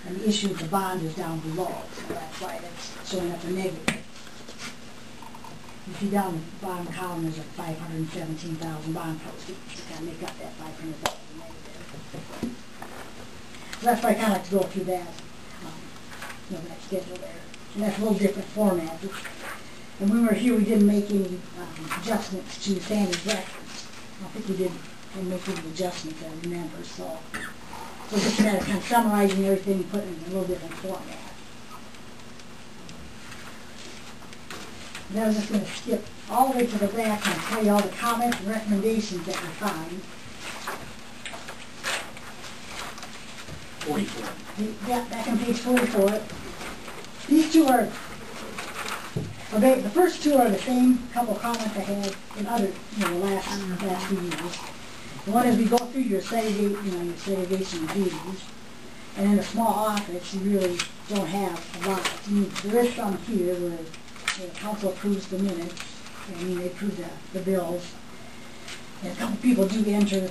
and the issue of the bond is down below, so that's why it's showing up a negative. You see down the bottom column, there's a 517,000 bond proceeds to kind of make up that 500,000 negative. So that's why I kind of like to go through that, that schedule there. And that's a little different format. And when we were here, we didn't make any adjustments to Sandy's reference. I don't think we didn't make any adjustments, I remember. So just kind of summarizing everything and putting it in a little different format. And I was just going to skip all the way to the back and tell you all the comments and recommendations that we find. 44. Yeah, back on page 44. These two are, the first two are the same couple comments I had in other, the last few years. The one is we go through your segregation duties, and in a small office you really don't have a lot. There is some here where the council approves the minutes, they approve the bills, and a couple people do enter,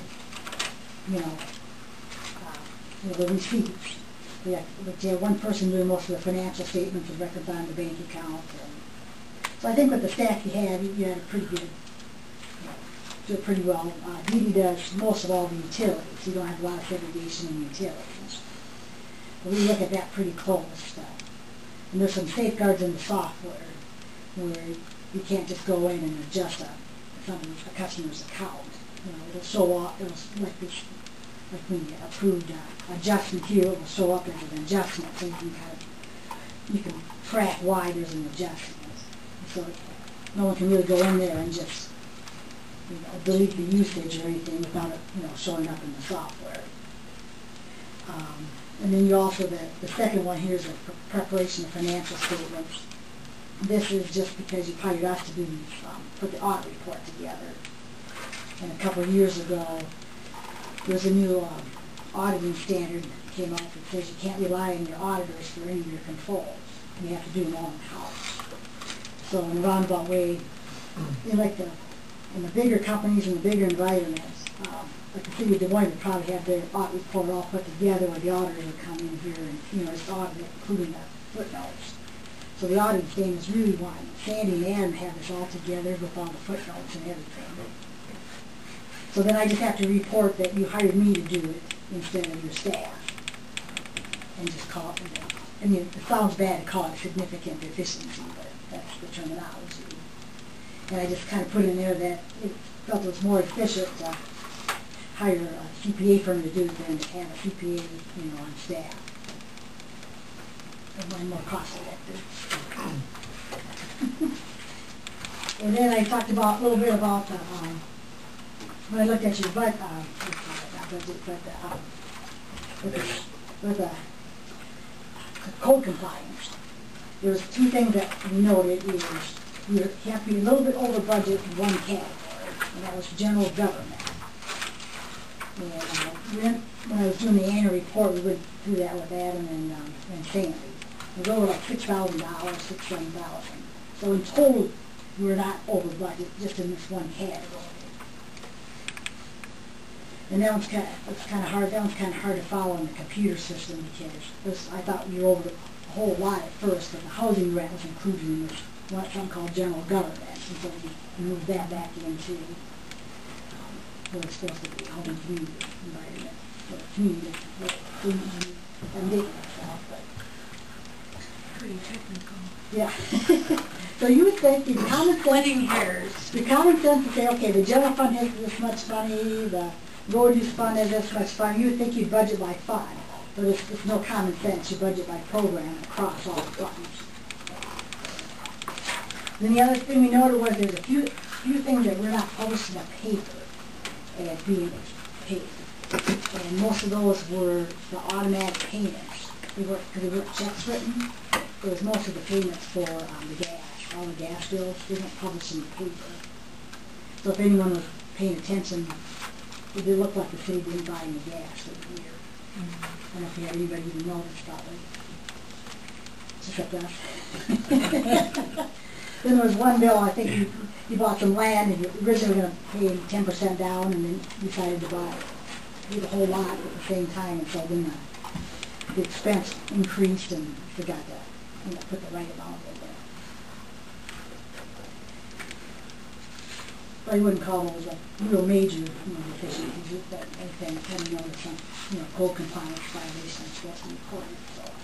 the receipts. But you have one person doing most of the financial statements and records on the bank account. So I think with the staff you had a pretty good, do it pretty well. Dee Dee does most of all the utilities. You don't have a lot of segregation in utilities. But we look at that pretty close. And there's some safeguards in the software where you can't just go in and adjust a customer's account. It'll show up, like we approved adjustment here, it will show up as an adjustment, so you can track why there's an adjustment. So no one can really go in there and just delete the usage or anything without it showing up in the software. And then you also, the second one here is a preparation of financial statements. This is just because you hired us to do put the audit report together. And a couple of years ago, there's a new auditing standard that came out that says you can't rely on your auditors for any of your controls. You have to do them all in-house. So in a roundabout way, in the bigger companies and the bigger environments, like the city of Des Moines would probably have their audit report all put together where the auditors would come in here and it's audited, including the footnotes. So the auditing standards really want Sandy and Adam have this all together with all the footnotes and everything. So then I just have to report that you hired me to do it instead of your staff. And just call it, it sounds bad to call it significant deficiency, but that's the terminology. And I just kind of put in there that it felt it was more efficient to hire a CPA firm to do it than to have a CPA, on staff. And more cost effective. And then I talked about a little bit about the when I looked at your budget, with the code compliance, there was two things that we noted. Is you have to be a little bit over budget in one category, and that was general government. And when I was doing the annual report, we went through that with Adam and Sandy. It was over like $6,000, $7,000. So in total, we were not over budget, just in this one category. And that one's kind of hard. That one's kind of hard to follow in the computer system because I thought we were over a whole lot at first, but the housing rent was included in this something called general government, and so we moved that back into what it's supposed to be, home and community environment, or community and stuff. But pretty technical. Yeah. So you would think the common sense to say, okay, the general fund has this much money, the road use fund has this much fund. You would think you'd budget by fund, but it's no common sense. You budget by program across all the funds. Then the other thing we noted was there's a few things that we're not published in the paper as being paid, and most of those were the automatic payments. Because they weren't checks written. It was most of the payments for the gas. All the gas bills, they weren't published in the paper. So if anyone was paying attention, it did look like the city didn't buy any gas for the year. I don't know if you had anybody even noticed, probably. Except us. Then there was one bill, I think you bought some land and you originally were going to pay 10% down and then decided to buy the whole lot at the same time. And so then the expense increased and forgot to, put the right amount in there. I wouldn't call those like real major, deficiencies, but anything, had to notice some, code compliance violation, that's what's reported, so.